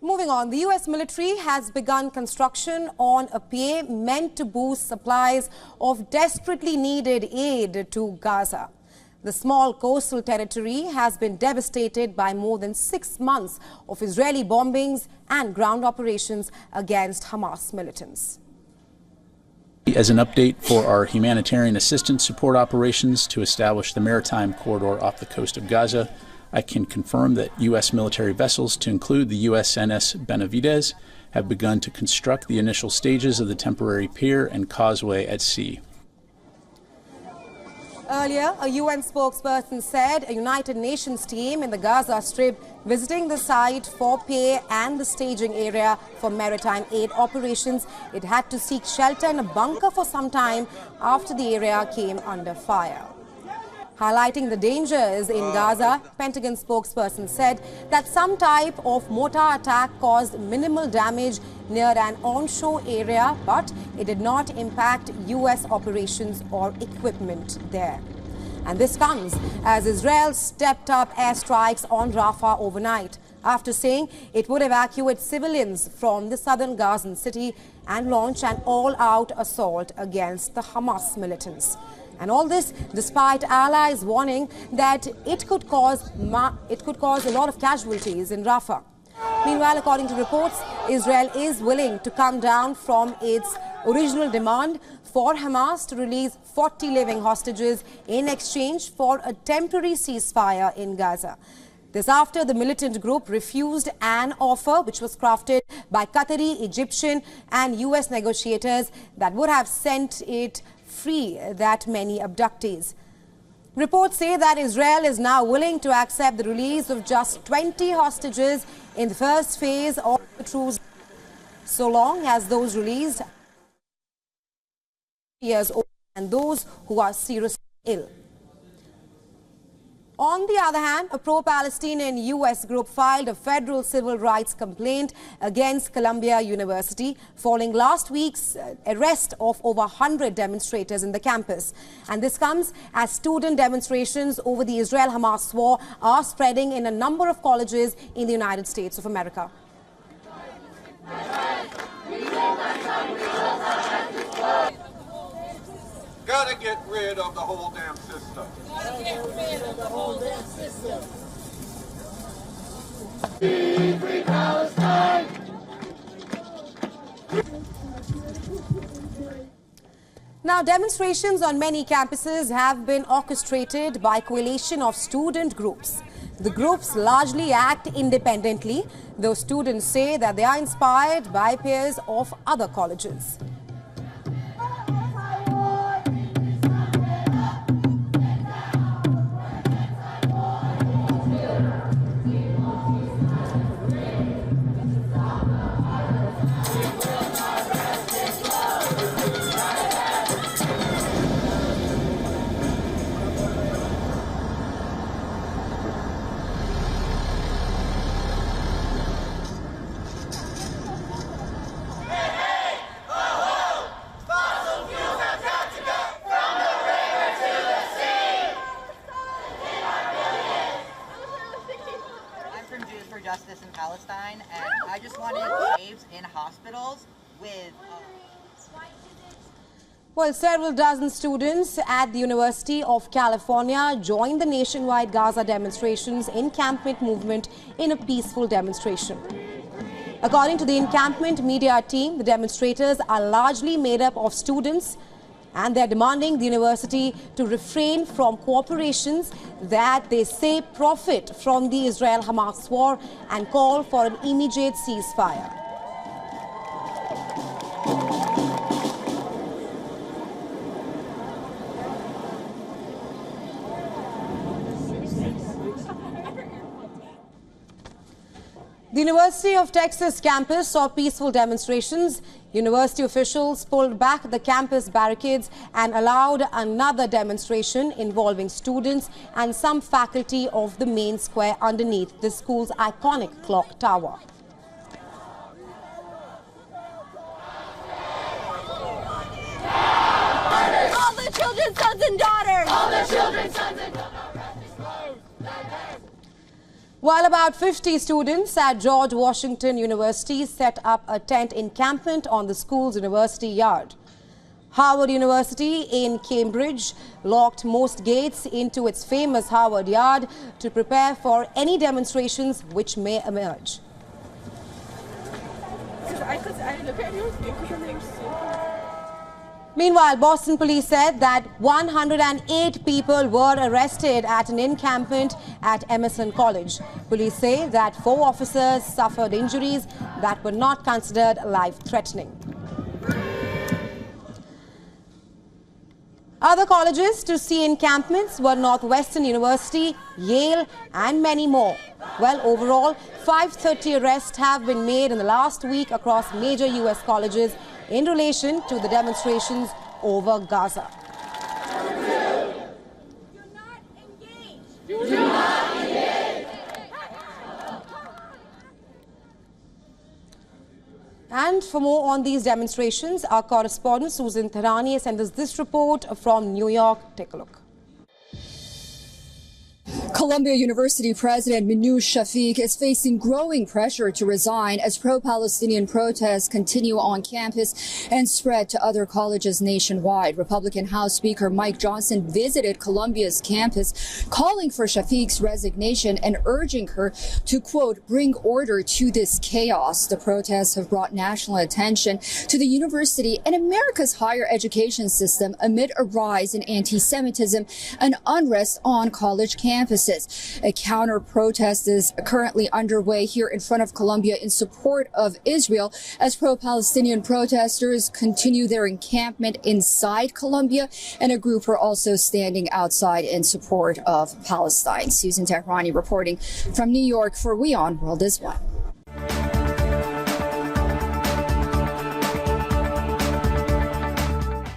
Moving on, the U.S. military has begun construction on a pier meant to boost supplies of desperately needed aid to Gaza. The small coastal territory has been devastated by more than 6 months of Israeli bombings and ground operations against Hamas militants. As an update for our humanitarian assistance support operations to establish the maritime corridor off the coast of Gaza, I can confirm that U.S. military vessels, to include the USNS Benavides, have begun to construct the initial stages of the temporary pier and causeway at sea. Earlier, a UN spokesperson said a United Nations team in the Gaza Strip visiting the site for pier and the staging area for maritime aid operations. It had to seek shelter in a bunker for some time after the area came under fire. Highlighting the dangers in Gaza, Pentagon spokesperson said that some type of mortar attack caused minimal damage near an onshore area, but it did not impact U.S. operations or equipment there. And this comes as Israel stepped up airstrikes on Rafah overnight after saying it would evacuate civilians from the southern Gazan city and launch an all-out assault against the Hamas militants. And all this despite allies warning that it could cause a lot of casualties in Rafah. Meanwhile, according to reports, Israel is willing to come down from its original demand for Hamas to release 40 living hostages in exchange for a temporary ceasefire in Gaza. This after the militant group refused an offer which was crafted by Qatari, Egyptian and US negotiators that would have sent it free that many abductees. Reports say that Israel is now willing to accept the release of just 20 hostages in the first phase of the truce, so long as those released years old and those who are seriously ill. On the other hand, a pro-Palestinian U.S. group filed a federal civil rights complaint against Columbia University following last week's arrest of over 100 demonstrators in the campus. And this comes as student demonstrations over the Israel-Hamas war are spreading in a number of colleges in the United States of America. Gotta get rid of the whole damn system. Gotta get rid of the whole damn system. Free Palestine! Now, demonstrations on many campuses have been orchestrated by a coalition of student groups. The groups largely act independently, though students say that they are inspired by peers of other colleges. Justice in Palestine, and I just wanted graves in hospitals with Well, several dozen students at the University of California joined the nationwide Gaza demonstrations encampment movement in a peaceful demonstration. According to the encampment media team, the demonstrators are largely made up of students, and they're demanding the university to refrain from cooperations that they say profit from the Israel-Hamas war and call for an immediate ceasefire. The University of Texas campus saw peaceful demonstrations. University officials pulled back the campus barricades and allowed another demonstration involving students and some faculty of the main square underneath the school's iconic clock tower. All the children's sons and daughters! All the children's sons and daughters! While about 50 students at George Washington University set up a tent encampment on the school's university yard. Harvard University in Cambridge locked most gates into its famous Harvard yard to prepare for any demonstrations which may emerge. Meanwhile, Boston police said that 108 people were arrested at an encampment at Emerson College. Police say that 4 officers suffered injuries that were not considered life-threatening. Other colleges to see encampments were Northwestern University, Yale and many more. Well, overall, 530 arrests have been made in the last week across major U.S. colleges in relation to the demonstrations over Gaza. Do not engage. Do not engage. And for more on these demonstrations, our correspondent Susan Tharani sent us this report from New York. Take a look. Columbia University President Minouche Shafik is facing growing pressure to resign as pro-Palestinian protests continue on campus and spread to other colleges nationwide. Republican House Speaker Mike Johnson visited Columbia's campus, calling for Shafik's resignation and urging her to, quote, bring order to this chaos. The protests have brought national attention to the university and America's higher education system amid a rise in anti-Semitism and unrest on college campuses. A counter-protest is currently underway here in front of Columbia in support of Israel as pro-Palestinian protesters continue their encampment inside Columbia, and a group are also standing outside in support of Palestine. Susan Tehrani reporting from New York for WION World is One.